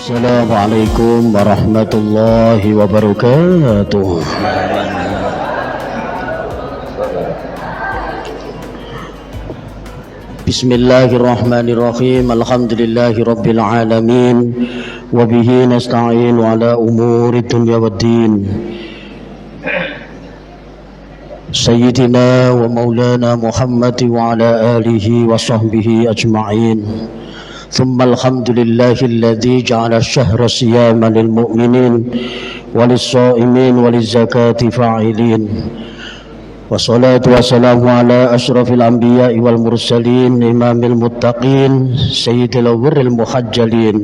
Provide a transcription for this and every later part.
Assalamualaikum warahmatullahi wabarakatuh. Bismillahirrahmanirrahim. Alhamdulillahi rabbil alamin. Wabihi nasta'in ala umuri dunya waddin. Sayyidina wa maulana Muhammad wa ala alihi wa sahbihi ajma'in. ثم الحمد لله الذي جعل الشهر صياما للمؤمنين وللصائمين وللزكاة فاعلين والصلاة والسلام على أشرف الأنبياء والمرسلين إمام المتقين سيد الغر المحجلين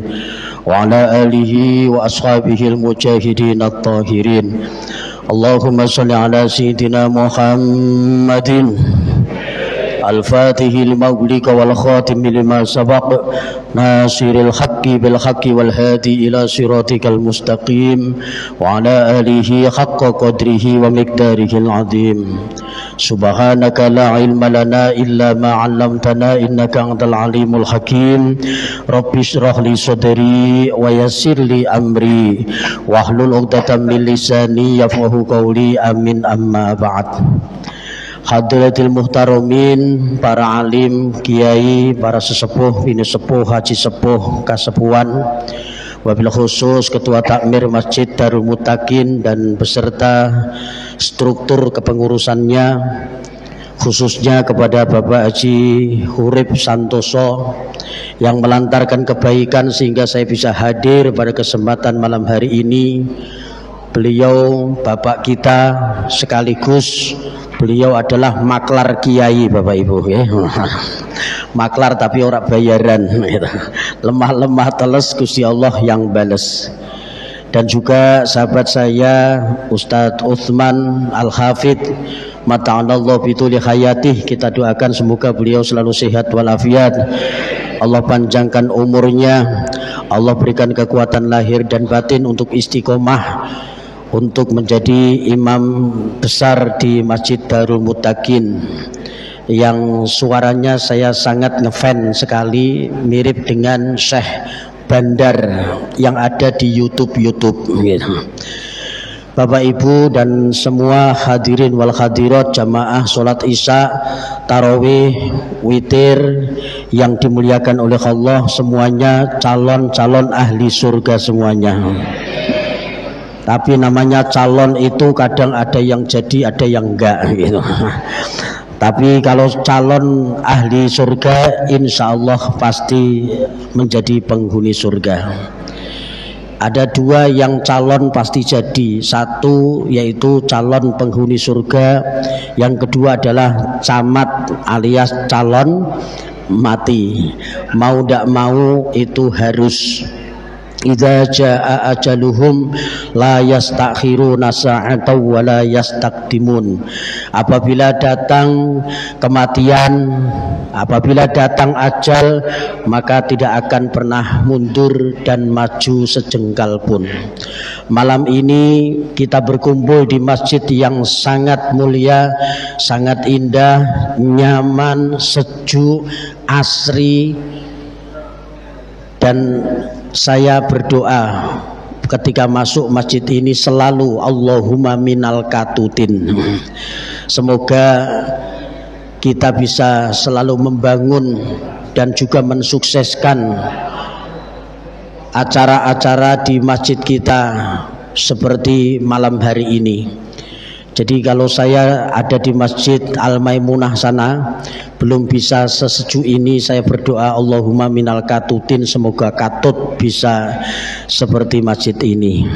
وعلى آله وأصحابه المجاهدين الطاهرين اللهم صل على سيدنا محمد الفاتح لما أغلق والخاتم لما سبق ناصر الحق بالحق والهادي إلى صراطك المستقيم وعلى آله حق قدره ومقداره العظيم سبحانك لا علم لنا إلا ما علمتنا إنك أنت العليم الحكيم رب اشرح لي صدري ويسر لي أمري واحلل عقدة من لساني يفقهوا قولي آمين أما بعد. Hadratil muhtaramin, para alim, kiai, para sesepuh, bini sepuh, haji sepuh, kasepuhan, wabil khusus ketua takmir Masjid Darul Muttaqin dan beserta struktur kepengurusannya, khususnya kepada Bapak Haji Hurib Santoso yang melantarkan kebaikan sehingga saya bisa hadir pada kesempatan malam hari ini. Beliau Bapak kita sekaligus beliau adalah maklar kiai Bapak Ibu ya. Maklar tapi orang bayaran gitu. Lemah-lemah teles Gusti Allah yang bales. Dan juga sahabat saya Ustadz Utsman Al-Hafidh mata'anallahu bituli hayatih, kita doakan semoga beliau selalu sehat walafiat. Allah panjangkan umurnya, Allah berikan kekuatan lahir dan batin untuk istiqomah untuk menjadi imam besar di Masjid Darul Muttaqin yang suaranya saya sangat ngefans sekali, mirip dengan Syekh Bandar yang ada di YouTube gitu. Bapak Ibu dan semua hadirin wal hadirat jamaah sholat isya, tarawih, witir yang dimuliakan oleh Allah, semuanya calon-calon ahli surga semuanya. Tapi namanya calon itu kadang ada yang jadi, ada yang enggak gitu. Tapi kalau calon ahli surga, insya Allah pasti menjadi penghuni surga. Ada dua yang calon pasti jadi. Satu yaitu calon penghuni surga, yang kedua adalah camat alias calon mati. Mau tidak mau itu harus. Idza jaa ajaluhum la yastakhiruna sa'atan wa la yastaqdimun. Apabila datang kematian, apabila datang ajal, maka tidak akan pernah mundur dan maju sejengkal pun. Malam ini kita berkumpul di masjid yang sangat mulia, sangat indah, nyaman, sejuk, asri, dan saya berdoa ketika masuk masjid ini selalu Allahumma minal katutin. Semoga kita bisa selalu membangun dan juga mensukseskan acara-acara di masjid kita seperti malam hari ini. Jadi kalau saya ada di Masjid Al-Maimunah sana belum bisa sesejuk ini, saya berdoa Allahumma minal katutin, semoga katut bisa seperti masjid ini.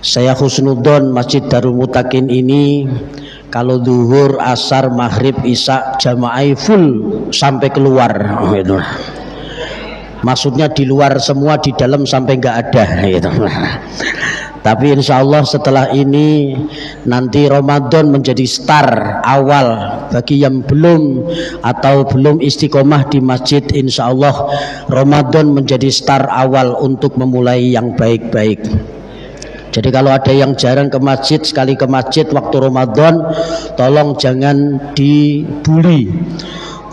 Saya husnudzon Masjid Darul Muttaqin ini kalau zuhur, asar, maghrib, isya jamaah full sampai keluar gitu. Maksudnya di luar semua, di dalam sampai nggak ada gitu. Tapi insya Allah setelah ini nanti Ramadan menjadi start awal bagi yang belum atau belum istiqomah di masjid. Insya Allah Ramadan menjadi start awal untuk memulai yang baik-baik. Jadi kalau ada yang jarang ke masjid, sekali ke masjid waktu Ramadan, tolong jangan dibully,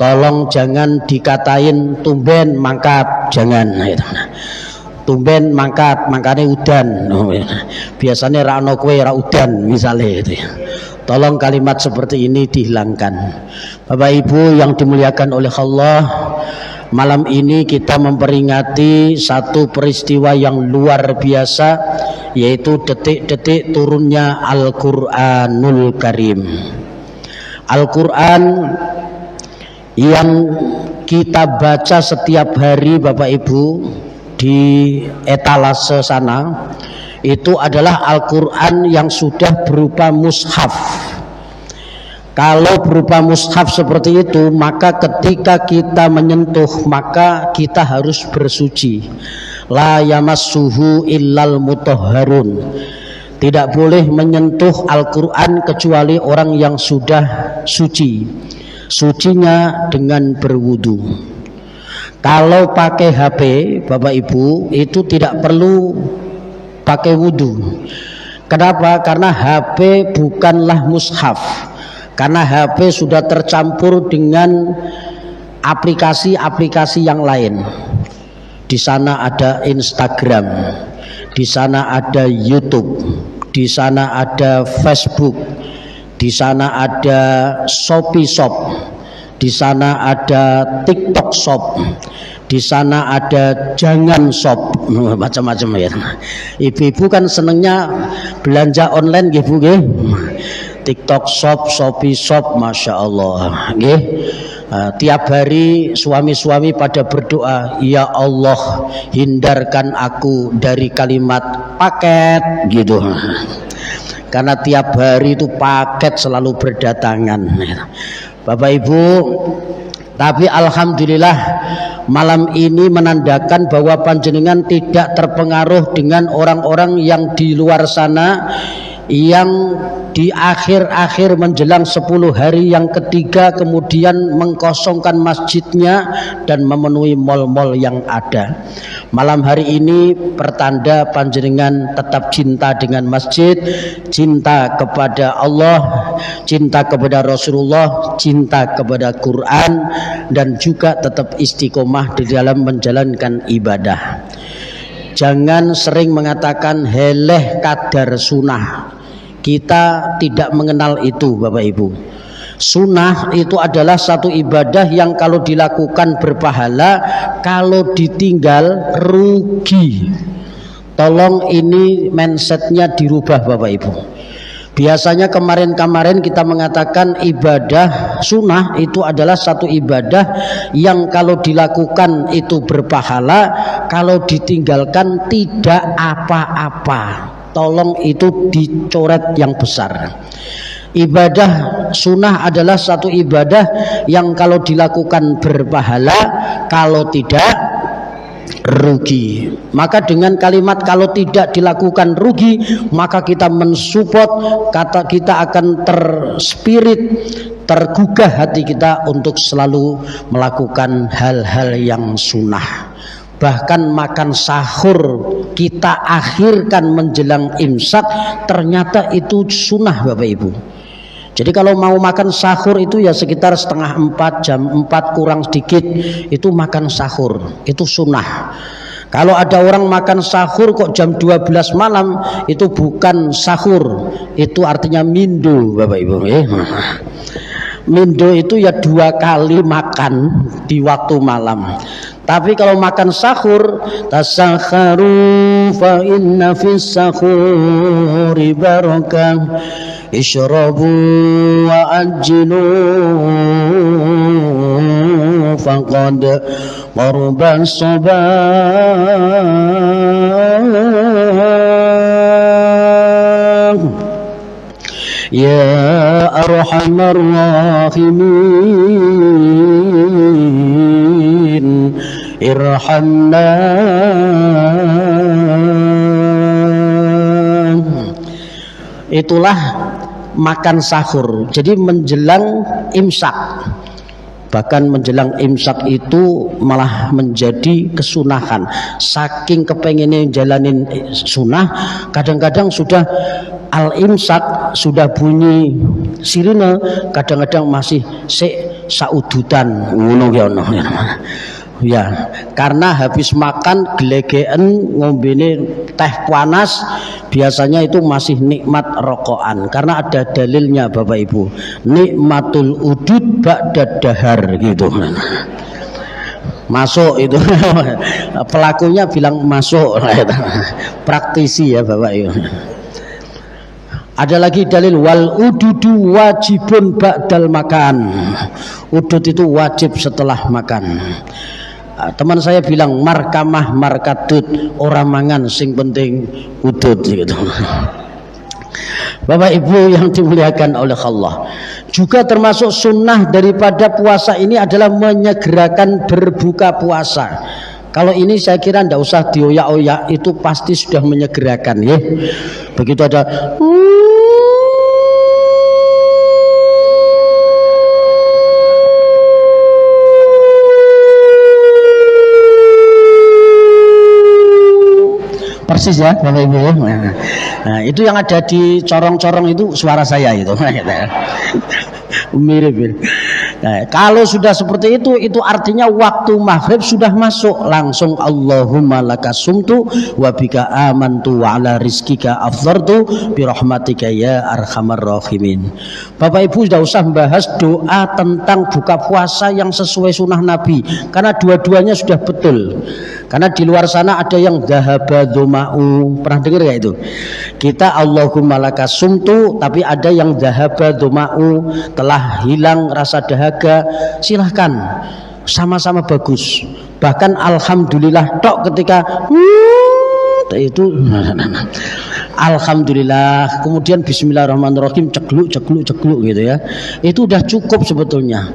tolong jangan dikatain tumben mangkat, jangan. tumben mangkane udan. Biasanya ra ono kowe ra udan misalnya itu. Tolong kalimat seperti ini dihilangkan. Bapak Ibu yang dimuliakan oleh Allah, malam ini kita memperingati satu peristiwa yang luar biasa, yaitu detik-detik turunnya Al-Quranul Karim. Al-Quran yang kita baca setiap hari Bapak Ibu di etalase sana, itu adalah Al-Quran yang sudah berupa mushaf. Kalau berupa mushaf seperti itu, maka ketika kita menyentuh, maka kita harus bersuci. La yamassuhu illal mutahharun. Tidak boleh menyentuh Al-Quran kecuali orang yang sudah suci. Sucinya dengan berwudu. Kalau pakai HP Bapak Ibu itu tidak perlu pakai wudu. Kenapa? Karena HP bukanlah mushaf. Karena HP sudah tercampur dengan aplikasi-aplikasi yang lain. Di sana ada Instagram, di sana ada YouTube, di sana ada Facebook, di sana ada Shopee Shop, di sana ada TikTok Shop, di sana ada Jangan Shop, macam-macam ya. Ibu-ibu kan senengnya belanja online nggih Bu nggih. TikTok Shop, Shopee Shop, Masya Allah nggih. Tiap hari suami-suami pada berdoa, ya Allah hindarkan aku dari kalimat paket gitu. Karena tiap hari itu paket selalu berdatangan. Bapak Ibu, tapi alhamdulillah malam ini menandakan bahwa panjenengan tidak terpengaruh dengan orang-orang yang di luar sana yang di akhir-akhir menjelang 10 hari yang ketiga kemudian mengkosongkan masjidnya dan memenuhi mal-mal yang ada. Malam hari ini pertanda panjenengan tetap cinta dengan masjid, cinta kepada Allah, cinta kepada Rasulullah, cinta kepada Quran, dan juga tetap istiqomah di dalam menjalankan ibadah. Jangan sering mengatakan heleh kadar sunnah. Kita tidak mengenal itu Bapak Ibu. Sunnah itu adalah satu ibadah yang kalau dilakukan berpahala, kalau ditinggal rugi. Tolong ini mindsetnya dirubah Bapak Ibu. Biasanya kemarin-kemarin kita mengatakan ibadah sunnah itu adalah satu ibadah yang kalau dilakukan itu berpahala, kalau ditinggalkan tidak apa-apa. Tolong itu dicoret yang besar. Ibadah sunnah adalah satu ibadah yang kalau dilakukan berpahala, kalau tidak rugi. Maka dengan kalimat kalau tidak dilakukan rugi, maka kita mensupport, kata kita akan terspirit, tergugah hati kita untuk selalu melakukan hal-hal yang sunnah. Bahkan makan sahur kita akhirkan menjelang imsak, ternyata itu sunnah Bapak Ibu. Jadi kalau mau makan sahur itu ya sekitar setengah 4, jam 4 kurang sedikit itu makan sahur, itu sunnah. Kalau ada orang makan sahur kok jam 12 malam, itu bukan sahur, itu artinya mindu Bapak Ibu. Mindo itu ya 2 kali makan di waktu malam. Tapi kalau makan sahur, tasakharu fa inna fis sahuri barakah, ishrabu wa ajinu faqad qarban sabah. Ya arhamar rahimin irhamna. Itulah makan sahur. Jadi menjelang imsak. Bahkan menjelang imsak itu malah menjadi kesunahan. Saking kepengennya jalanin sunnah, kadang-kadang sudah al-imsak, sudah bunyi sirine, kadang-kadang masih saudutan ngono ya ono. Ya, karena habis makan gelegeen ngombene teh panas biasanya itu masih nikmat rokokan, karena ada dalilnya Bapak Ibu, nikmatul udud ba'da dahar gitu. Masuk itu pelakunya bilang masuk, praktisi ya Bapak Ibu. Ada lagi dalil wal ududu wajibun ba'dal makan. Udud itu wajib setelah makan. Teman saya bilang markamah markatut, orang mangan sing penting udud gitu. Bapak Ibu yang dimuliakan oleh Allah, juga termasuk sunnah daripada puasa ini adalah menyegerakan berbuka puasa. Kalau ini saya kira tidak usah dioyak-oyak, itu pasti sudah menyegerakan ya. Begitu ada persis ya Bapak Ibu. Nah, itu yang ada di corong-corong itu suara saya itu. Mirip. Nah, kalau sudah seperti itu artinya waktu maghrib sudah masuk, langsung Allahumma lakasumtu wa bika amantu wa ala rizkika afdhartu bi rahmatika ya arhamar rahimin. Bapak Ibu sudah usah membahas doa tentang buka puasa yang sesuai sunnah Nabi, karena dua-duanya sudah betul. Karena di luar sana ada yang dhahaba dhuma'u, pernah dengar gak itu? Kita Allahumma lakasumtu, tapi ada yang dhahaba dhuma'u, telah hilang rasa dahaga. Silahkan, sama-sama bagus. Bahkan alhamdulillah tok ketika itu alhamdulillah, kemudian bismillahirrahmanirrahim, cegluk gitu ya, itu udah cukup sebetulnya.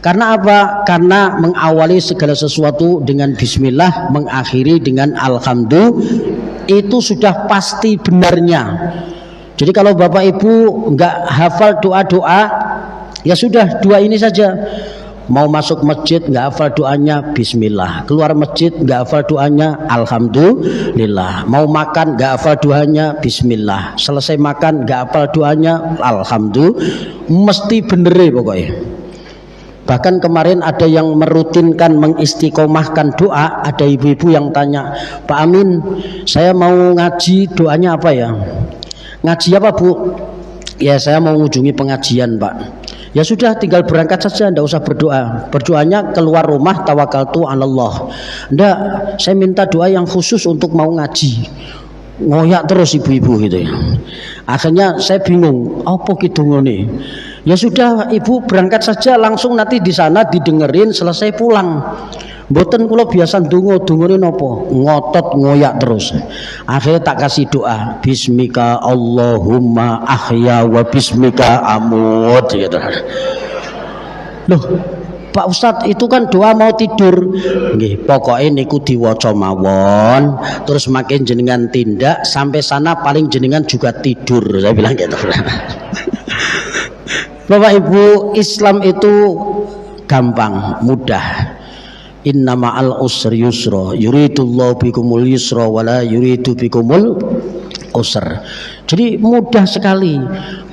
Karena apa? Karena mengawali segala sesuatu dengan bismillah, mengakhiri dengan alhamdulillah, itu sudah pasti benarnya. Jadi kalau Bapak Ibu nggak hafal doa-doa, ya sudah dua ini saja. Mau masuk masjid nggak hafal doanya bismillah, keluar masjid nggak hafal doanya alhamdulillah, mau makan nggak hafal doanya bismillah, selesai makan nggak hafal doanya alhamdulillah, mesti bener pokoknya. Bahkan kemarin ada yang merutinkan mengistiqomahkan doa, ada ibu-ibu yang tanya, Pak Amin, saya mau ngaji, doanya apa ya? Ngaji apa Bu? Ya saya mau mengunjungi pengajian Pak. Ya sudah, tinggal berangkat saja, tidak usah berdoa. Berdoanya keluar rumah tawakaltu 'alallah. Enggak, saya minta doa yang khusus untuk mau ngaji. Ngoyak terus ibu-ibu gitu ya. Akhirnya saya bingung, apa gitu ngene? Ya sudah, ibu berangkat saja langsung, nanti di sana didengerin selesai pulang. Mboten kula biasa ndonga-dongane napa, ngotot ngoyak terus. Akhirnya tak kasih doa, bismika Allahumma ahya wa bismika amut gitu. Loh, Pak Ustadz, itu kan doa mau tidur. Nggih, pokoknya niku diwaca mawon, terus makin jenengan tindak sampai sana paling jenengan juga tidur, saya bilang gitu. Bapak Ibu, Islam itu gampang, mudah. Inna ma'al usri yusra, yuridullahu bikumul yusra wala yuridu bikumul usr. Jadi mudah sekali.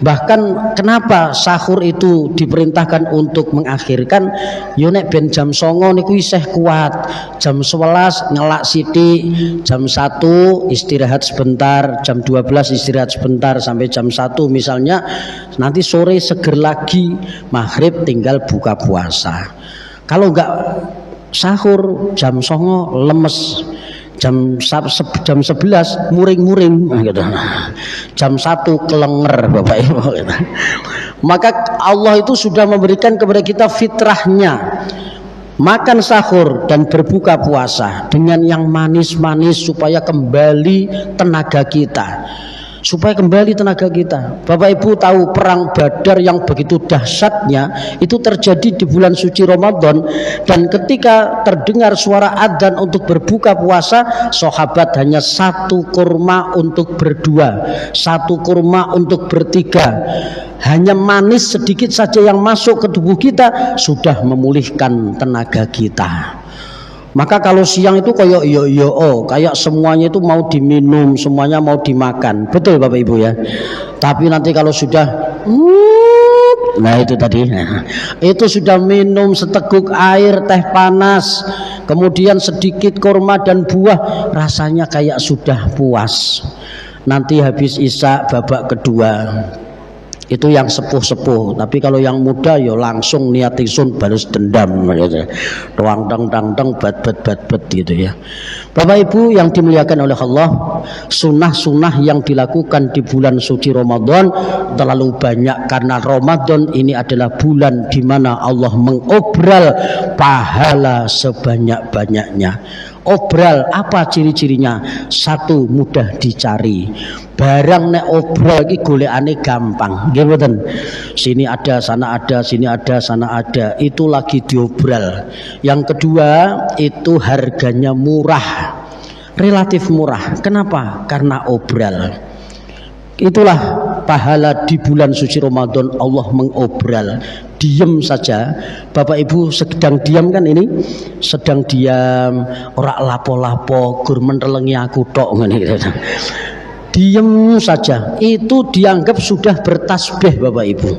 Bahkan kenapa sahur itu diperintahkan untuk mengakhirkan? Yo nek ben jam 09.00 niku isih kuat. Jam 11 ngelak sithik, jam 1 istirahat sebentar, jam 12 istirahat sebentar sampai jam 1 misalnya. Nanti sore seger lagi, maghrib tinggal buka puasa. Kalau enggak sahur jam 09.00 lemes, jam 11 muring-muring gitu. Jam 1 kelenger Bapak Ibu gitu. Maka Allah itu sudah memberikan kepada kita fitrahnya, makan sahur dan berbuka puasa dengan yang manis-manis supaya kembali tenaga kita. Bapak Ibu tahu perang Badar yang begitu dahsyatnya itu terjadi di bulan suci Ramadan, dan ketika terdengar suara adzan untuk berbuka puasa, sahabat hanya 1 kurma untuk berdua, 1 kurma untuk bertiga. Hanya manis sedikit saja yang masuk ke tubuh kita sudah memulihkan tenaga kita. Maka kalau siang itu kayak kayak semuanya itu mau diminum, semuanya mau dimakan. Betul Bapak Ibu ya. Tapi nanti kalau sudah Nah itu tadi, itu sudah minum seteguk air teh panas, kemudian sedikit kurma dan buah, rasanya kayak sudah puas. Nanti habis isya babak kedua, itu yang sepuh-sepuh. Tapi kalau yang muda ya langsung niat isun balas dendam gitu. Doang dang bat gitu ya. Bapak Ibu yang dimuliakan oleh Allah, sunnah-sunnah yang dilakukan di bulan suci Ramadan terlalu banyak, karena Ramadan ini adalah bulan di mana Allah mengobral pahala sebanyak-banyaknya. Obral apa ciri-cirinya? Satu, mudah dicari. Barang nek obral iki golekane gampang, nggih mboten. Sini ada, sana ada, sini ada, sana ada. Itu lagi diobral. Yang kedua, itu harganya murah. Relatif murah. Kenapa? Karena obral. Itulah pahala di bulan suci Ramadan, Allah mengobral. Diam saja, Bapak Ibu sedang diam kan ini? Sedang diam, ora lapo-lapo, gur mentelengi aku tok ngene gitu. Diam saja, itu dianggap sudah bertasbih Bapak Ibu.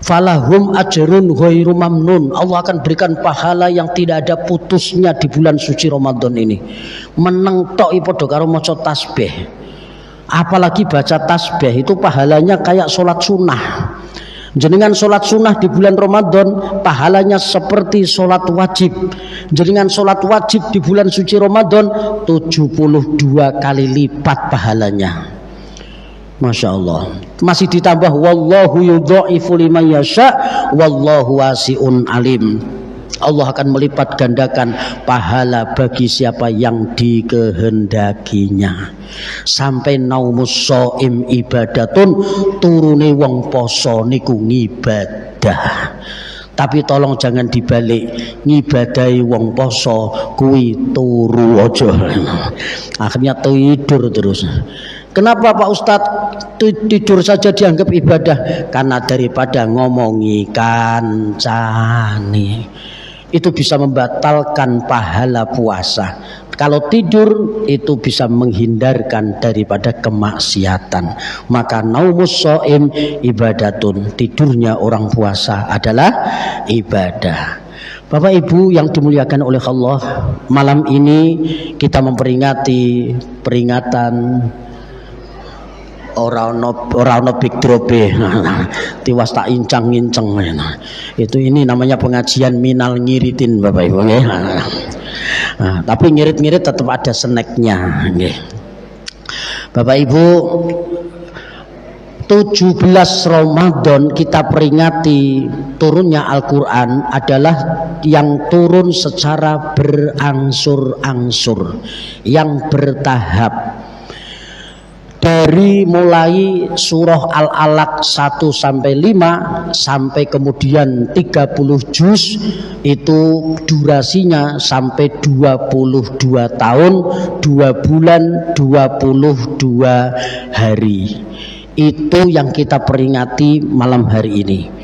Falahum ajrun ghairu mamnun. Allah akan berikan pahala yang tidak ada putusnya di bulan suci Ramadan ini. Meneng tok padha karo maca tasbih. Apalagi baca tasbih itu pahalanya kayak sholat sunnah. Jenengan sholat sunnah di bulan Ramadan pahalanya seperti sholat wajib. Jenengan sholat wajib di bulan suci Ramadan 72 kali lipat pahalanya. Masya Allah. Masih ditambah wallahu yudha'ifu liman yasha wallahu wasi'un alim. Allah akan melipat gandakan pahala bagi siapa yang dikehendakinya. Sampai naumus shaim ibadatun, turune wong poso niku ngibadah. Tapi tolong jangan dibalik, ngibadahi wong poso kuwi turu aja. Akhirnya tidur terus. Kenapa Pak Ustadz tidur saja dianggap ibadah? Karena daripada ngomongi kancane, itu bisa membatalkan pahala puasa. Kalau tidur itu bisa menghindarkan daripada kemaksiatan. Maka naumus shaim ibadatun, tidurnya orang puasa adalah ibadah. Bapak Ibu yang dimuliakan oleh Allah, malam ini kita memperingati peringatan orang big drope tiwas tak incang-incang. Itu ini namanya pengajian minal ngiritin Bapak Ibu. Tapi ngirit-ngirit tetap ada snacknya. Bapak Ibu, 17 Ramadan kita peringati turunnya Al-Quran adalah yang turun secara berangsur-angsur, yang bertahap. Dari mulai surah Al-Alaq 1 sampai 5 sampai kemudian 30 juz, itu durasinya sampai 22 tahun 2 bulan 22 hari. Itu yang kita peringati malam hari ini.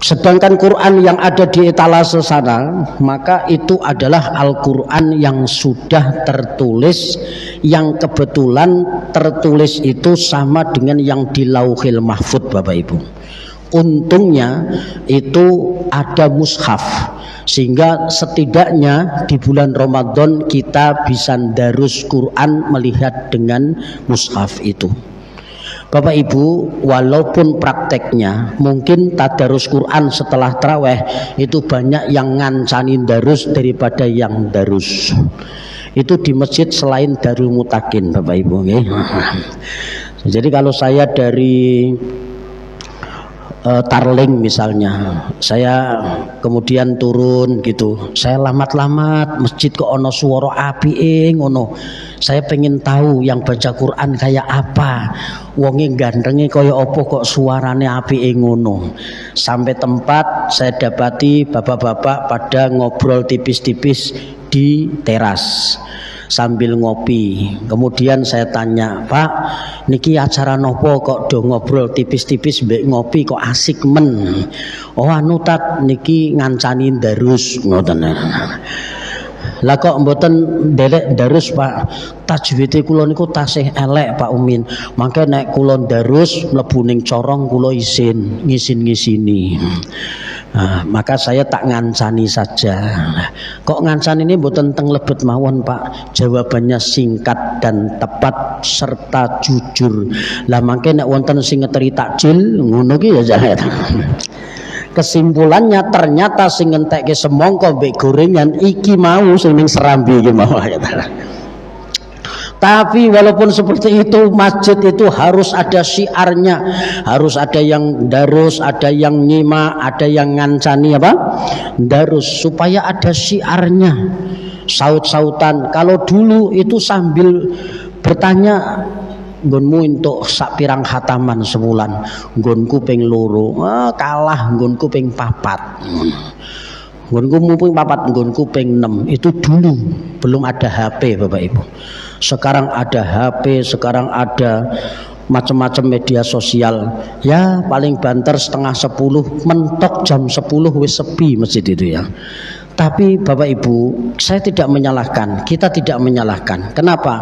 Sedangkan Quran yang ada di etalase sana, maka itu adalah Al-Quran yang sudah tertulis, yang kebetulan tertulis itu sama dengan yang di Lauhil Mahfud Bapak Ibu. Untungnya itu ada mushaf, sehingga setidaknya di bulan Ramadan kita bisa darus Quran melihat dengan mushaf itu. Bapak Ibu, walaupun prakteknya mungkin tadarus Quran setelah taraweh itu banyak yang ngancanin darus daripada yang darus. Itu di masjid selain Darul Mutakin Bapak Ibu. Jadi kalau saya dari Tarling misalnya, saya kemudian turun gitu, saya lamat-lamat masjid kok ono suara apike ngono, saya pengen tahu yang baca Quran kayak apa, wonge gandenge kaya apa kok suarane apike ngono. Sampai tempat saya dapati bapak-bapak pada ngobrol tipis-tipis di teras sambil ngopi. Kemudian saya tanya, Pak, niki acara nopo kok do ngobrol tipis-tipis mbek ngopi kok asik men? Oh anu tat niki ngancani darus ngoten. Lah kok mboten ndelek darus Pak. Tajwide kula niku tasih elek Pak Umin. Mangke nek kula darus mlebu ning corong kula isin ngisin-ngisini. Nah, maka saya tak ngancani saja. Kok ngancani ini mboten teng lebet mawon Pak. Jawabannya singkat dan tepat serta jujur. Lah mangke nek wonten sing ngeteri takjil ngono ki ya jangan. Kesimpulannya ternyata sing ngentekke semangka mbek gorengan iki mau sing ning serambi iki mau. Tapi walaupun seperti itu, masjid itu harus ada syiarnya, harus ada yang darus, ada yang nyimak, ada yang ngancani apa? Darus, supaya ada syiarnya. Saut-sautan. Kalau dulu itu sambil bertanya, nggonmu untuk sak pirang khataman sebulan, nggonku ping loro, kalah nggonku ping 4. Nggonku ping 4, nggonku ping 6. Itu dulu belum ada HP Bapak Ibu. Sekarang ada HP, sekarang ada macam-macam media sosial. Ya paling banter setengah 10, mentok jam 10 wis sepi masjid itu ya. Tapi Bapak Ibu, saya tidak menyalahkan, kita tidak menyalahkan. Kenapa?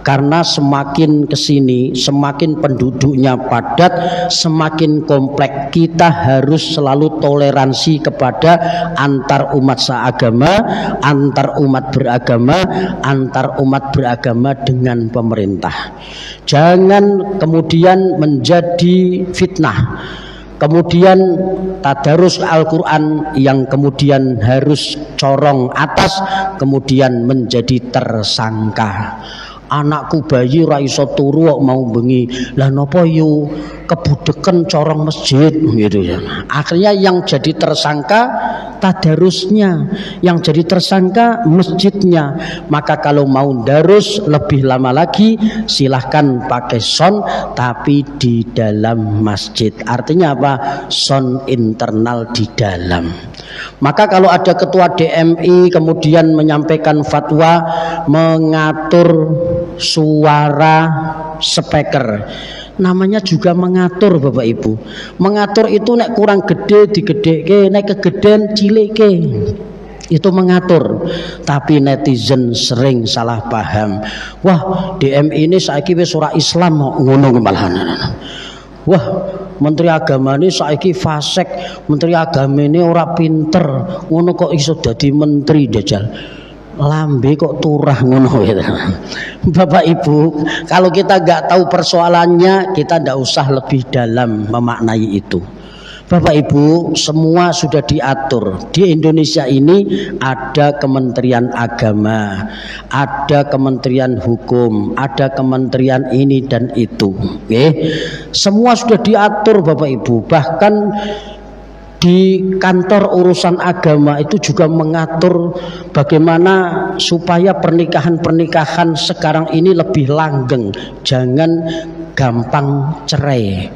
Karena semakin kesini, semakin penduduknya padat, semakin kompleks. Kita harus selalu toleransi kepada antar umat seagama, antar umat beragama dengan pemerintah. Jangan kemudian menjadi fitnah. Kemudian tadarus Al-Quran yang kemudian harus corong atas, kemudian menjadi tersangka. Anakku bayi ra iso turu kok mau bengi. Lah napa yo kebudeken corong masjid gitu ya. Akhirnya yang jadi tersangka tadarusnya, yang jadi tersangka masjidnya. Maka kalau mau darus lebih lama lagi silahkan pakai sound tapi di dalam masjid. Artinya apa? Sound internal di dalam. Maka kalau ada ketua DMI kemudian menyampaikan fatwa mengatur suara speaker, namanya juga mengatur Bapak Ibu. Mengatur itu nek kurang gede digedeke, nek kegedean cilike, itu mengatur. Tapi netizen sering salah paham. Wah DMI ini saiki wis ora Islam ngono malahan. Wah Menteri Agama ini saiki fasik, Menteri Agama ini ora pinter, ngono kok iso dadi menteri dajal. Lambe kok turah ngono gitu. Bapak Ibu, kalau kita nggak tahu persoalannya, kita nggak usah lebih dalam memaknai itu. Bapak Ibu, semua sudah diatur. Di Indonesia ini ada Kementerian Agama, ada Kementerian Hukum, ada Kementerian ini dan itu. Semua sudah diatur Bapak Ibu. Bahkan di kantor urusan agama itu juga mengatur bagaimana supaya pernikahan-pernikahan sekarang ini lebih langgeng, jangan gampang cerai.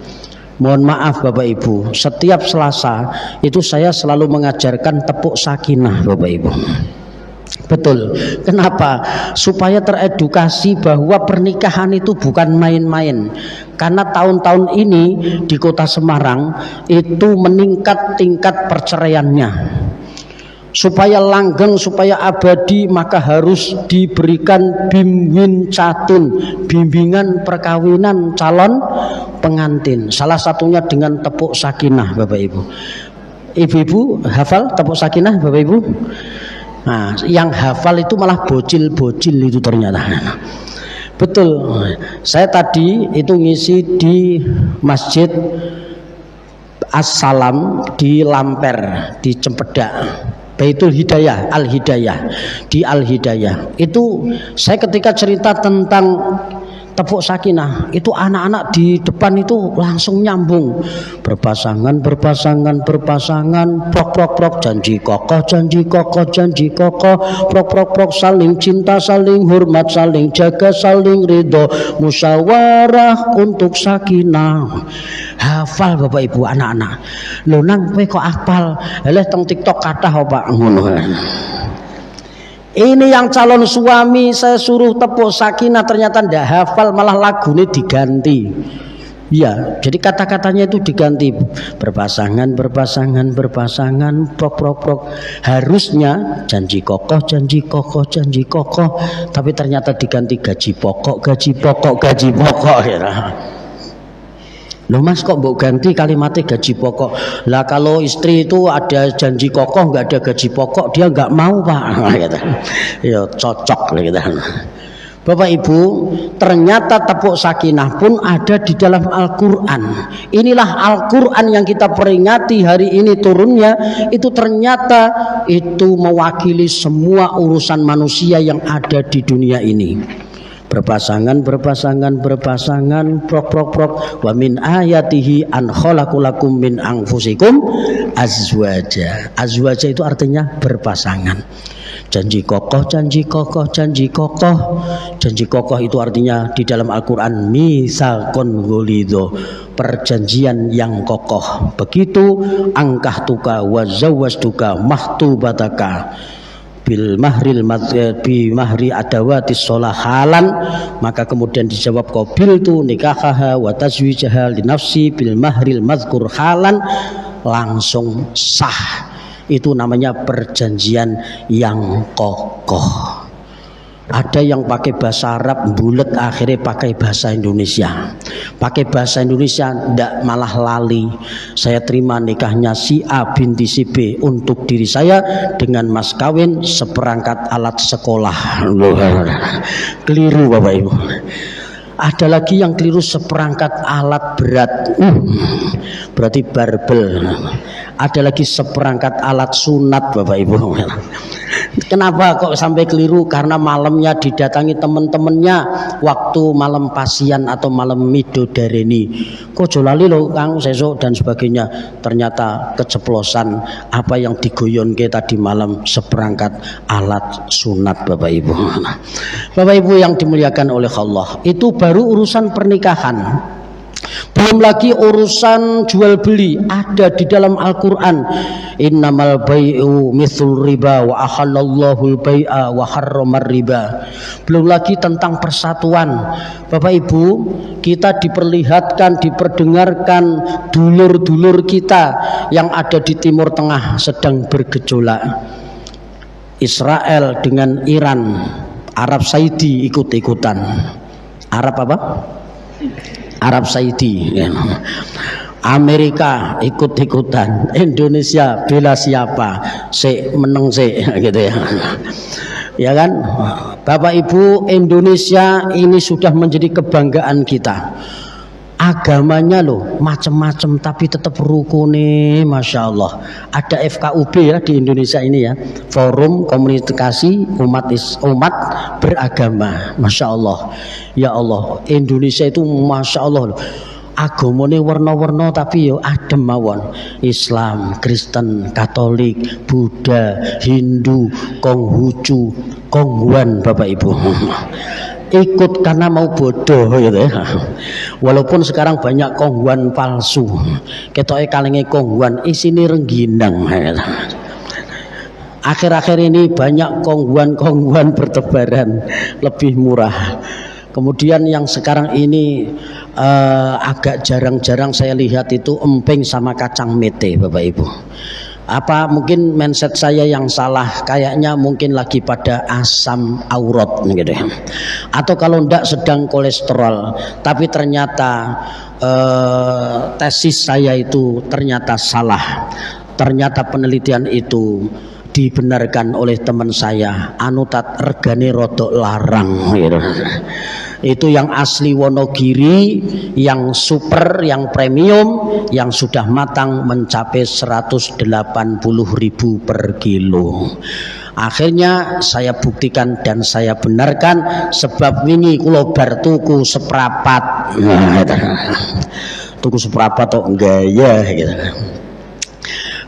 Mohon maaf Bapak Ibu, setiap Selasa itu saya selalu mengajarkan tepuk sakinah Bapak Ibu. Betul. Kenapa? Supaya teredukasi bahwa pernikahan itu bukan main-main. Karena tahun-tahun ini di Kota Semarang itu meningkat tingkat perceraiannya. Supaya langgeng, supaya abadi, maka harus diberikan bimbing catun, bimbingan perkawinan calon pengantin. Salah satunya dengan tepuk sakinah Bapak Ibu. Ibu-ibu hafal tepuk sakinah Bapak Ibu? Nah, yang hafal itu malah bocil-bocil itu ternyata. Betul. Saya tadi itu ngisi di Masjid As-Salam di Lamper, di Cempedak. Baitul Hidayah, Al-Hidayah, di Al-Hidayah. Itu saya ketika cerita tentang tepuk sakinah, itu anak-anak di depan itu langsung nyambung. Berpasangan, prok, janji kokoh, prok, saling cinta, saling hormat, saling jaga, saling ridho, musyawarah untuk sakinah. Hafal Bapak Ibu anak-anak. Lho nang kowe kok hafal? Lha teng TikTok kathah apa ngono. Ini yang calon suami saya suruh tepuk sakinah ternyata ndak hafal, malah lagunya diganti. Ya, jadi kata-katanya itu diganti berpasangan, berpasangan, berpasangan, prok, prok, prok. Harusnya janji kokoh, janji kokoh, janji kokoh, tapi ternyata diganti gaji pokok, gaji pokok, gaji pokok. Ya. Loh Mas, kok mbok ganti kalimatnya gaji pokok? Lah kalau istri itu ada janji kokoh nggak ada gaji pokok, dia nggak mau Pak. Ya cocok gitu. Bapak Ibu, ternyata tepuk sakinah pun ada di dalam Al-Quran. Inilah Al-Quran yang kita peringati hari ini turunnya. Itu ternyata itu mewakili semua urusan manusia yang ada di dunia ini. Berpasangan, berpasangan, berpasangan, prok, prok, prok. Wa min ayatihi an khalaqalakum min anfusikum azwaja. Azwaja itu artinya berpasangan. Janji kokoh, janji kokoh, janji kokoh. Janji kokoh itu artinya di dalam Al-Quran misakon golido, perjanjian yang kokoh. Begitu angkah tuka wazawwas tuka mahtubataka bil mahril bi mahri adawatis sholah halan, maka kemudian dijawab qabil tu nikahaha wa tazwijaha li nafsi bil mahril mazkur halan, langsung sah. Itu namanya perjanjian yang kokoh. Ada yang pakai bahasa Arab bulet, akhirnya pakai bahasa Indonesia. Pakai bahasa Indonesia ndak malah lali. Saya terima nikahnya si A binti si B untuk diri saya dengan mas kawin seperangkat alat sekolah. Keliru Bapak Ibu. Ada lagi yang keliru seperangkat alat berat, berarti barbel. Ada lagi seperangkat alat sunat Bapak Ibu. Kenapa kok sampai keliru? Karena malamnya didatangi teman-temannya waktu malam pasien atau malam midodareni. Kok jolali lo Kang sesuk dan sebagainya. Ternyata keceplosan apa yang digoyonke tadi malam seperangkat alat sunat Bapak Ibu. Bapak Ibu yang dimuliakan oleh Allah, itu baru urusan pernikahan. Belum lagi urusan jual beli, ada di dalam Al-Quran. Innamal bai'u mithlul riba wa ahallallahu al-bai'a wa harramar riba. Belum lagi tentang persatuan. Bapak Ibu, kita diperlihatkan, diperdengarkan dulur-dulur kita yang ada di Timur Tengah sedang bergejolak. Israel dengan Iran, Arab Saudi ikut-ikutan. Arab apa? Arab Saudi, Amerika ikut-ikutan, Indonesia bela siapa, meneng gitu ya. Ya kan, Bapak Ibu, Indonesia ini sudah menjadi kebanggaan kita. Agamanya loh macam-macam tapi tetap rukune, masya Allah. Ada FKUB ya di Indonesia ini ya, Forum Komunikasi Umat Beragama, masya Allah. Ya Allah, Indonesia itu masya Allah loh. Agamane warna-warna tapi yo adem mawon. Islam, Kristen, Katolik, Buddha, Hindu, Konghucu, Konghuan Bapak Ibu. Ikut karena mau bodoh gitu ya. Walaupun sekarang banyak konghuan palsu. Ketoke kalenge konghuan isine rengginang. Akhir-akhir ini banyak konghuan bertebaran lebih murah. Kemudian yang sekarang ini agak jarang-jarang saya lihat itu emping sama kacang mete Bapak Ibu. Apa mungkin mindset saya yang salah, kayaknya mungkin lagi pada asam aurat gitu ya. Atau kalau ndak sedang kolesterol, tapi ternyata tesis saya itu ternyata salah. Ternyata penelitian itu dibenarkan oleh teman saya, anutat regane rodok larang gitu. Itu yang asli Wonogiri, yang super, yang premium, yang sudah matang mencapai 180.000 per kilo. Akhirnya saya buktikan dan saya benarkan, sebab ini kulo bar tuku seprapat. Tuku seprapat kok enggak ya gitu.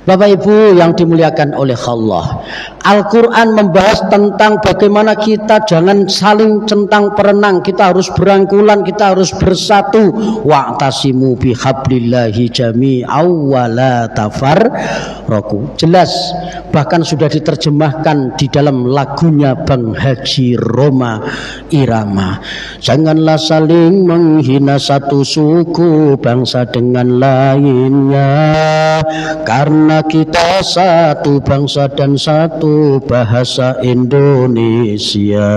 Bapak Ibu yang dimuliakan oleh Allah, Al-Quran membahas tentang bagaimana kita jangan saling centang perenang, kita harus berangkulan, kita harus bersatu. Wa'tasimu bihablillahi jami'aw wa la tafarraqu. Jelas, bahkan sudah diterjemahkan di dalam lagunya Bang Haji Roma Irama. Janganlah saling menghina satu suku bangsa dengan lainnya, karena kita satu bangsa dan satu bahasa Indonesia.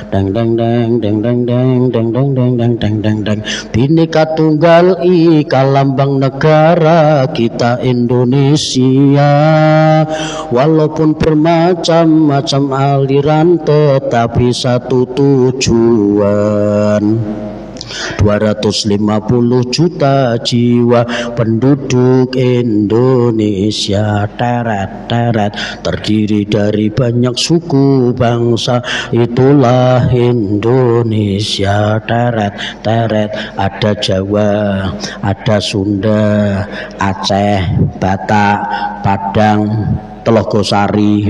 Dang dang dang dang dang dang dang dang dang dang dang dang dang. Bhinneka Tunggal Ika lambang negara kita Indonesia. Walaupun bermacam-macam aliran tetapi satu tujuan. 250 juta jiwa penduduk Indonesia, teret terdiri dari banyak suku bangsa, itulah Indonesia. Teret ada Jawa, ada Sunda, Aceh, Batak, Padang, Telogosari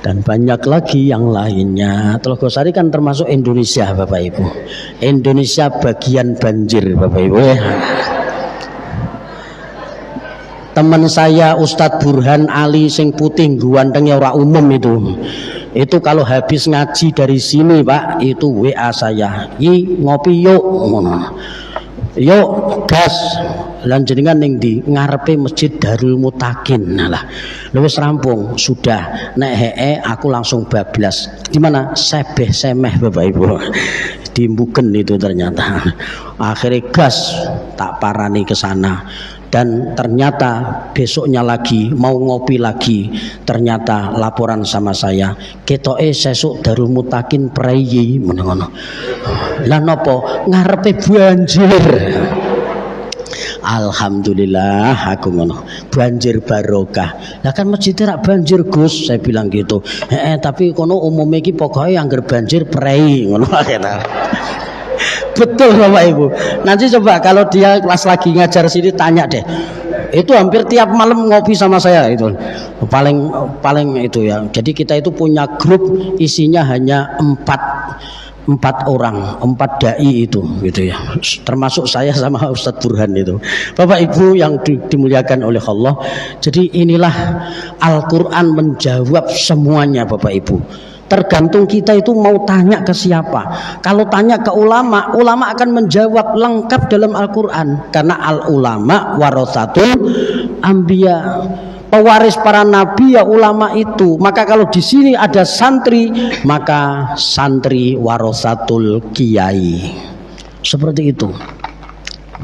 dan banyak lagi yang lainnya. Telogosari kan termasuk Indonesia, Bapak Ibu. Indonesia bagian banjir, Bapak Ibu. Teman saya Ustadz Burhan Ali sing putih guantengnya ora umum itu kalau habis ngaji dari sini Pak, itu WA saya, "Yi ngopi yuk." Yuk gas. Lan jenengan ning ndi? Ngarepe Masjid Darul Mutakin. Lah, wis rampung sudah. Nek hee aku langsung bablas. Di mana? Sebeh semeh Bapak Ibu. Di Mbuken itu ternyata. Akhirnya gas tak parani ke sana. Dan ternyata besoknya lagi mau ngopi lagi, ternyata laporan sama saya, ketoke sesuk Darul Mutakin preyi menengono. Lah napa ngarepe banjir. Alhamdulillah aku ngono, banjir barokah. Lah kan masjid rak banjir Gus, saya bilang gitu. Tapi kono umumnya iki pokoke angger banjir prei ngono akhirnya. Betul Bapak Ibu. Nanti coba kalau dia kelas lagi ngajar sini tanya deh. Itu hampir tiap malam ngopi sama saya itu. Paling itu ya. Jadi kita itu punya grup isinya hanya 4 orang, 4 dai itu gitu ya. Termasuk saya sama Ustadz Burhan itu. Bapak Ibu yang dimuliakan oleh Allah. Jadi inilah Al-Qur'an menjawab semuanya Bapak Ibu. Tergantung kita itu mau tanya ke siapa. Kalau tanya ke ulama, ulama akan menjawab lengkap dalam Al-Qur'an, karena al-ulama waratsatul anbiya. Pewaris para nabi ya ulama itu. Maka kalau di sini ada santri, maka santri warasatul kiai. Seperti itu.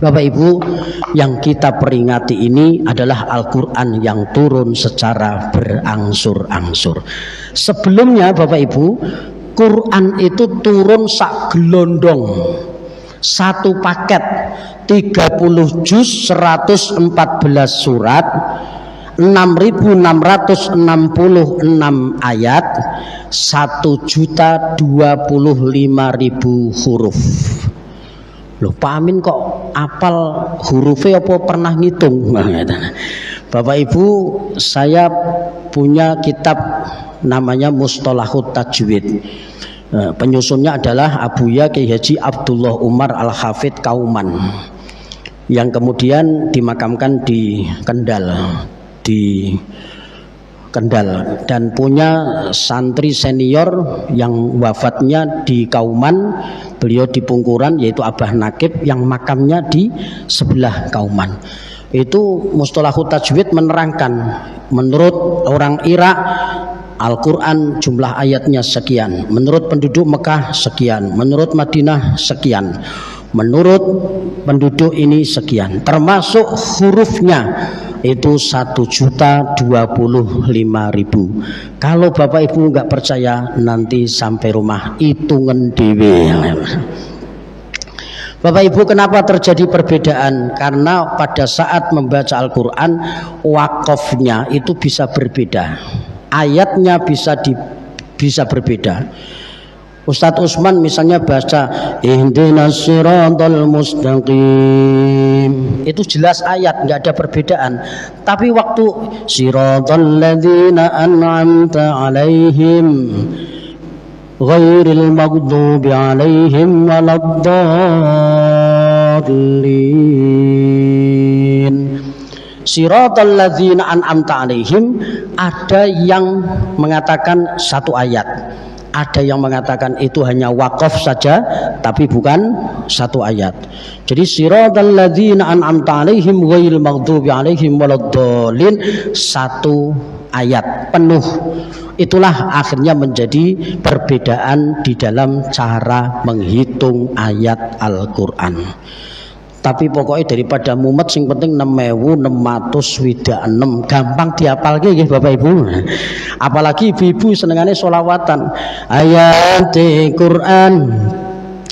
Bapak Ibu, yang kita peringati ini adalah Al-Qur'an yang turun secara berangsur-angsur. Sebelumnya Bapak Ibu, Quran itu turun sak gelondong. Satu paket 30 juz 114 surat, 6.666 ayat, 1.025.000 huruf. Loh, Pak Amin kok apal hurufnya apa pernah ngitung? Bapak Ibu, saya punya kitab namanya Mustalahut Tajwid. Penyusunnya adalah Abuya Kiai Haji Abdullah Umar Al-Hafidh Kauman, yang kemudian dimakamkan di Kendal, dan punya santri senior yang wafatnya di Kauman, beliau di Pungkuran, yaitu Abah Nakib, yang makamnya di sebelah Kauman. Itu Mustalahut Tajwid menerangkan, menurut orang Irak Al-Quran jumlah ayatnya sekian, menurut penduduk Mekah sekian, menurut Madinah sekian, menurut penduduk ini sekian, termasuk hurufnya itu 1.025.000. Kalau Bapak Ibu nggak percaya, nanti sampai rumah hitungan dewe. Bapak Ibu, kenapa terjadi perbedaan? Karena pada saat membaca Al-Quran, wakofnya itu bisa berbeda, ayatnya bisa berbeda. Ustadz Usman misalnya baca ihdinas siratal mustaqim, itu jelas ayat, nggak ada perbedaan. Tapi waktu siratal ladzina an'amta alaihim ghairil maghdubi alaihim waladdallin, siratal ladzina an'amta alaihim, ada yang mengatakan satu ayat, ada yang mengatakan itu hanya wakaf saja tapi bukan satu ayat. Jadi siratal ladzina an'amta alaihim ghairil maghdubi alaihim waladdallin, satu ayat penuh. Itulah akhirnya menjadi perbedaan di dalam cara menghitung ayat Al-Qur'an. Tapi pokoknya daripada mumet sing penting 6.606 gampang dihafalke nggih Bapak Ibu. Apalagi ibu-ibu senengane sholawatan. Ayat Quran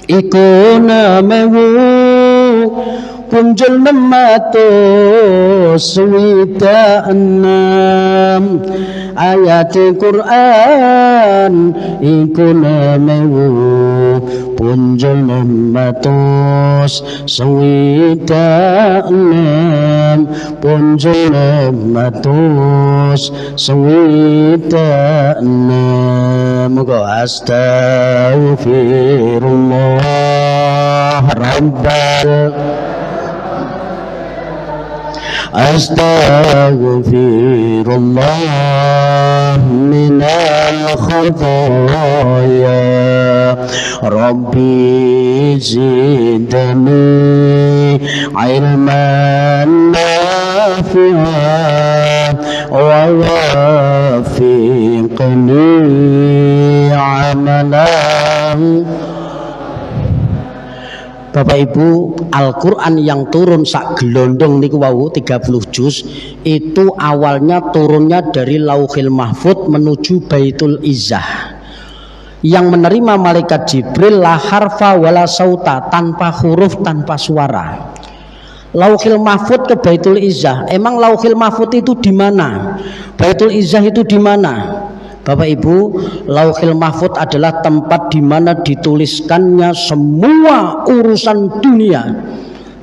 iku 6.000 punjul 626 ayat Quran iku 6.000 punjul 626 punjul 626. Muga astaghfirullah rabbal astaghfirullah minal khataaya rabbi zidni ilman nafi'an wa wafiqni amalan. Bapak Ibu, Al-Quran yang turun sak gelondong niku wau 30 juz itu awalnya turunnya dari Lauhil Mahfud menuju Baitul Izzah. Yang menerima malaikat Jibril la harfa wala sauta, tanpa huruf, tanpa suara. Lauhil Mahfud ke Baitul Izzah. Emang Lauhil Mahfud itu di mana? Baitul Izzah itu di mana? Bapak Ibu, Lauhil Mahfud adalah tempat di mana dituliskannya semua urusan dunia,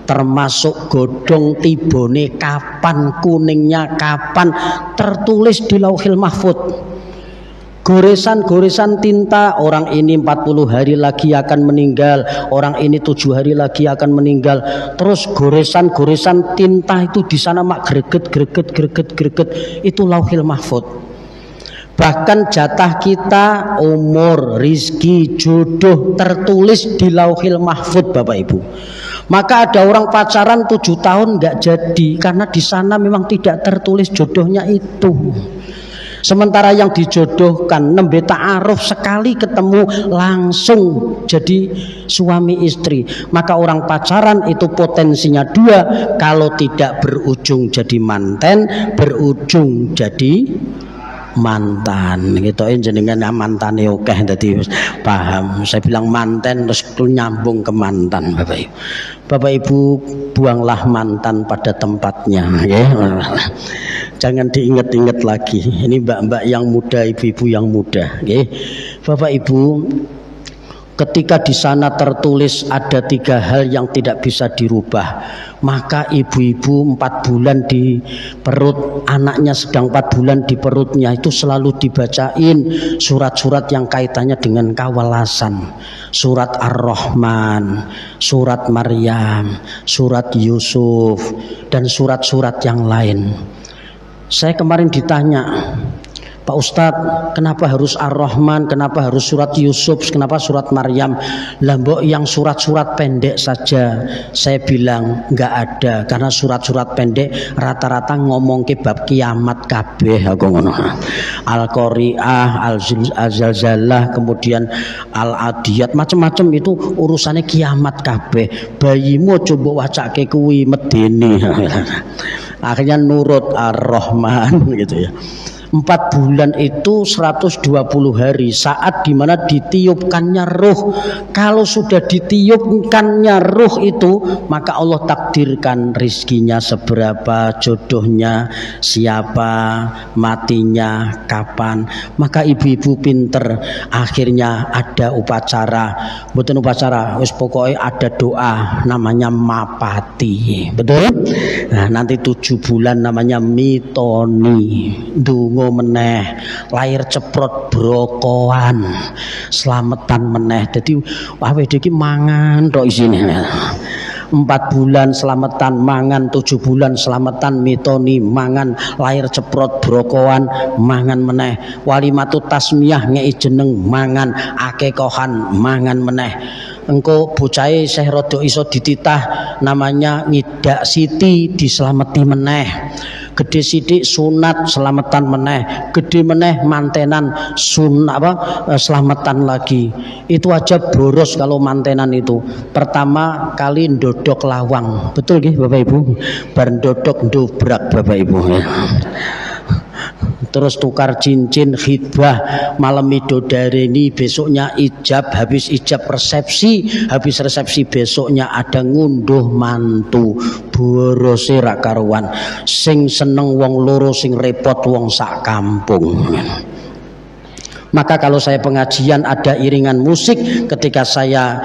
termasuk godhong tibone kapan, kuningnya kapan, tertulis di Lauhil Mahfud. Goresan-goresan tinta, orang ini 40 hari lagi akan meninggal, orang ini 7 hari lagi akan meninggal. Terus goresan-goresan tinta itu di sana mak greget, itu Lauhil Mahfud. Bahkan jatah kita, umur, rizki, jodoh tertulis di Lauhil Mahfud Bapak Ibu. Maka ada orang pacaran 7 tahun nggak jadi karena di sana memang tidak tertulis jodohnya itu. Sementara yang dijodohkan nembe ta'aruf sekali ketemu langsung jadi suami istri. Maka orang pacaran itu potensinya 2, kalau tidak berujung jadi manten, berujung jadi mantan gitu. Jenengan mantane akeh dadi paham. Saya bilang manten terus nyambung ke mantan. Bapak Ibu, Bapak Ibu, buanglah mantan pada tempatnya ya. Jangan diingat-ingat lagi. Ini mbak-mbak yang muda, ibu-ibu yang muda ya. Bapak Ibu, ketika di sana tertulis ada 3 hal yang tidak bisa dirubah, maka ibu-ibu 4 bulan di perut anaknya, sedang 4 bulan di perutnya, itu selalu dibacain surat-surat yang kaitannya dengan kawalasan. Surat Ar-Rahman, surat Maryam, surat Yusuf, dan surat-surat yang lain. Saya kemarin ditanya, Pak Ustadz, kenapa harus Ar-Rahman, kenapa harus surat Yusuf, kenapa surat Maryam? Lambok yang surat-surat pendek saja. Saya bilang nggak ada, karena surat-surat pendek rata-rata ngomong ke bab kiamat kabeh. Aku ngono. Al-Qari'ah, Al-Zalzalah, kemudian Al-Adiyat, macam-macam itu urusannya kiamat kabeh. Bayimu coba wacake kuwi medeni. Akhirnya nurut Ar-Rahman gitu ya. 4 bulan itu 120 hari, saat dimana ditiupkannya ruh. Kalau sudah ditiupkannya ruh itu, maka Allah takdirkan rizkinya seberapa, jodohnya siapa, matinya kapan. Maka ibu-ibu pinter, akhirnya ada upacara, bukan upacara, wis pokoknya ada doa namanya mapati, betul? Nah, nanti 7 bulan namanya mitoni, dungo meneh, lahir ceprot brokoan, selamatan meneh. Jadi awake iki mangan tok isine. 4 bulan selamatan mangan, 7 bulan selamatan mitoni mangan, lahir ceprot brokoan mangan meneh, walimatu tasmiyah ngei jeneng mangan, akekohan mangan meneh. Engko bocahe Syekh rada iso dititah, namanya ngidak siti diselameti meneh. Gede sidik sunat selamatan meneh, gede meneh mantenan sunat selamatan lagi. Itu aja boros kalau mantenan itu. Pertama kali ndodok lawang, betul nggih Bapak Ibu? Bar ndodok ndobrak Bapak Ibu. Terus tukar cincin, khidbah, malam midodareni, besoknya ijab, habis ijab resepsi, habis resepsi besoknya ada ngunduh mantu. Borose ra karuan, sing seneng wong loro, sing repot wong sak kampung. Maka kalau saya pengajian ada iringan musik, ketika saya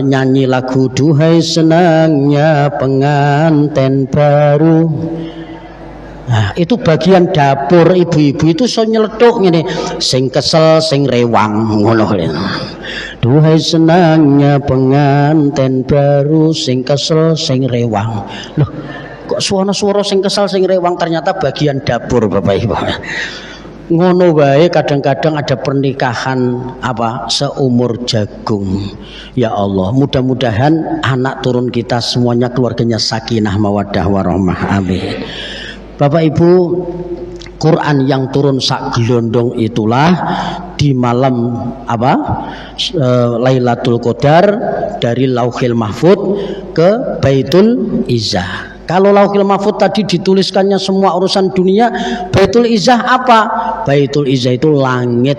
nyanyi lagu duhai senangnya penganten baru. Nah, itu bagian dapur ibu-ibu itu so nyeletuk ngene, sing kesel sing rewang ngono. Duhai senangnya penganten baru, sing kesel sing rewang. Loh, kok suara-suara sing kesel sing rewang ternyata bagian dapur Bapak Ibu. Ngono wae kadang-kadang ada pernikahan seumur jagung. Ya Allah, mudah-mudahan anak turun kita semuanya keluarganya sakinah mawaddah warahmah. Amin. Bapak Ibu, Quran yang turun sak gelondong itulah di malam Lailatul Qadar, dari Lauhil Mahfud ke Baitul Izzah. Kalau Lauhil Mahfud tadi dituliskannya semua urusan dunia, Baitul Izzah apa? Baitul Izzah itu langit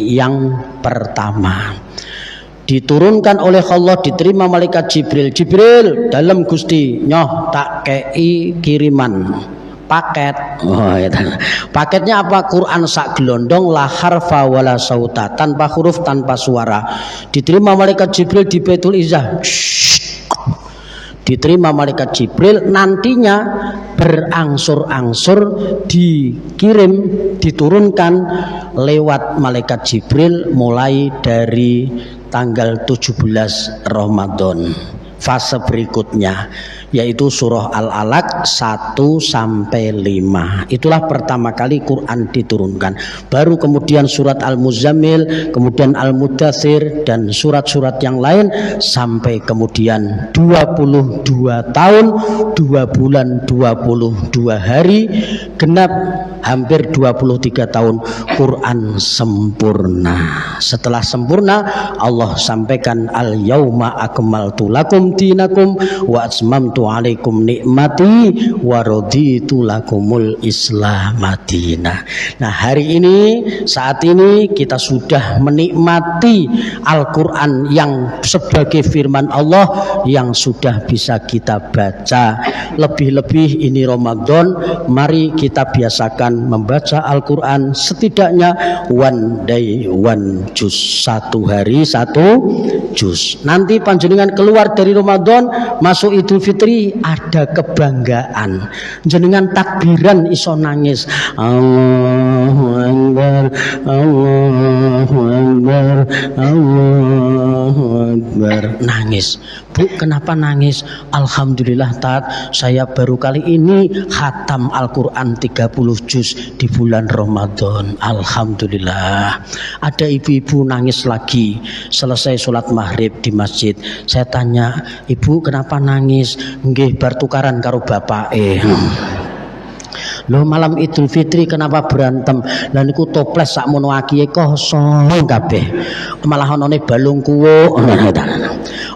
yang pertama. Diturunkan oleh Allah, diterima malaikat Jibril. Jibril, dalam Gusti nyoh tak kei kiriman paket. Paketnya apa? Quran sak gelondong, la harfa wala sauta, tanpa huruf tanpa suara. Diterima malaikat Jibril di Baitul Izzah. Diterima malaikat Jibril, nantinya berangsur-angsur dikirim, diturunkan lewat malaikat Jibril mulai dari tanggal 17 Ramadan. Fase berikutnya yaitu surah Al-Alaq 1 sampai 5. Itulah pertama kali Quran diturunkan. Baru kemudian surat Al-Muzammil, kemudian Al-Mudaththir dan surat-surat yang lain, sampai kemudian 22 tahun 2 bulan 22 hari genap, hampir 23 tahun Quran sempurna. Setelah sempurna, Allah sampaikan al-yauma akmaltu lakum dinakum wa atmamtu alaikum nikmati wa raditu lakumul Islam madinah. Nah, hari ini, saat ini kita sudah menikmati Al-Quran yang sebagai firman Allah yang sudah bisa kita baca. Lebih-lebih ini Ramadan, mari kita biasakan membaca Al-Quran setidaknya one day one juz, 1 hari 1 juz. Nanti panjenengan keluar dari Ramadan masuk Idul Fitri, ada kebanggaan, jenengan takbiran iso nangis, Allahu Akbar, Allahu Akbar, Allahu Akbar, nangis. Bu, kenapa nangis? Alhamdulillah Tat, saya baru kali ini khatam Al-Quran 30 juz di bulan Ramadan. Alhamdulillah. Ada ibu-ibu nangis lagi selesai sholat maghrib di masjid. Saya tanya, ibu kenapa nangis? Nggih bar tukaran karo bapake. Loh, malam Idul Fitri kenapa berantem? Lah niku toples sak mono akiye kosong kabeh. Malah onone balung kuwuk.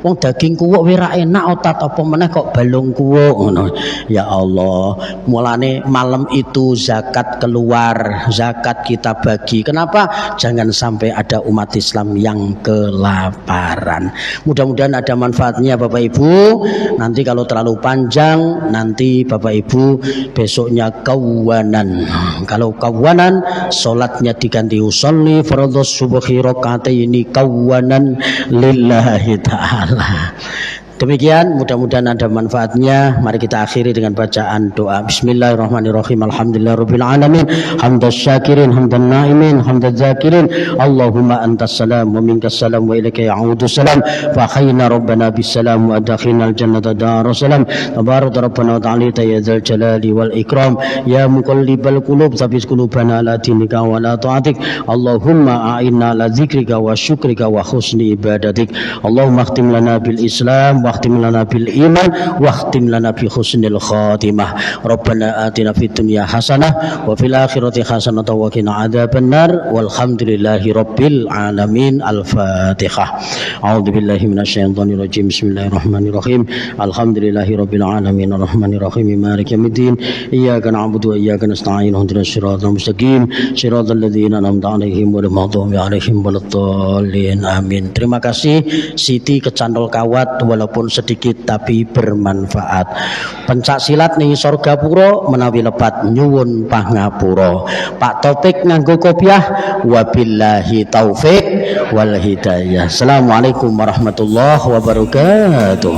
Wong daging kuwuk wis ra enak otat apa meneh kok balung kuwuk ngono. Ya Allah, mulane malam itu zakat keluar, zakat kita bagi. Kenapa? Jangan sampai ada umat Islam yang kelaparan. Mudah-mudahan ada manfaatnya Bapak Ibu. Nanti kalau terlalu panjang, nanti Bapak Ibu besoknya kawanan. Kalau kawanan, sholatnya diganti usolli fardhus subhi rakaataini kawanan lillahi ta'ala. Demikian, mudah-mudahan ada manfaatnya. Mari kita akhiri dengan bacaan doa. Bismillahirrahmanirrahim. Alhamdulillahirabbil alamin. Hamdaz syakirin, hamdan naimin, hamdaz zakirin. Allahumma antas salam wa minkas salam wa ilaika ya'udu salam. Fa hayyina rabbana bis salam wa adkhilnal jannata darus salam. Tabarak rabbana wa ta'ala ya dzal jalali wal ikram. Ya muqallibal qulub tsabbit qulubana ala dinika wa ala ta'atik. Allahumma a'inna ala dzikrika wa syukrika wa husni ibadatik. Allahumma khtim lana bil Islam واختم لنا بالإيمان واختم لنا بحسن الخاتمة ربنا آتنا في الدنيا حسنة وفي الآخرة حسنة وقنا عذاب النار والحمد لله رب العالمين. الفاتحة. أعوذ بالله من الشيطان الرجيم. بسم الله الرحمن الرحيم. الحمد لله رب العالمين الرحمن الرحيم مالك يوم الدين إياك نعبد وإياك نستعين اهدنا الصراط المستقيم صراط الذين أنعمت عليهم غير المغضوب عليهم ولا الضالين آمين. Terima kasih Siti kecantol kawat walaupun sedikit tapi bermanfaat. Pencak silat ning sorga pura menawi lepat nyuwun pangapura. Pak Topik nganggo kopiah wabillahi taufik wal hidayah. Assalamualaikum warahmatullahi wabarakatuh.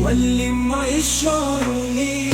واللي ما يشعرني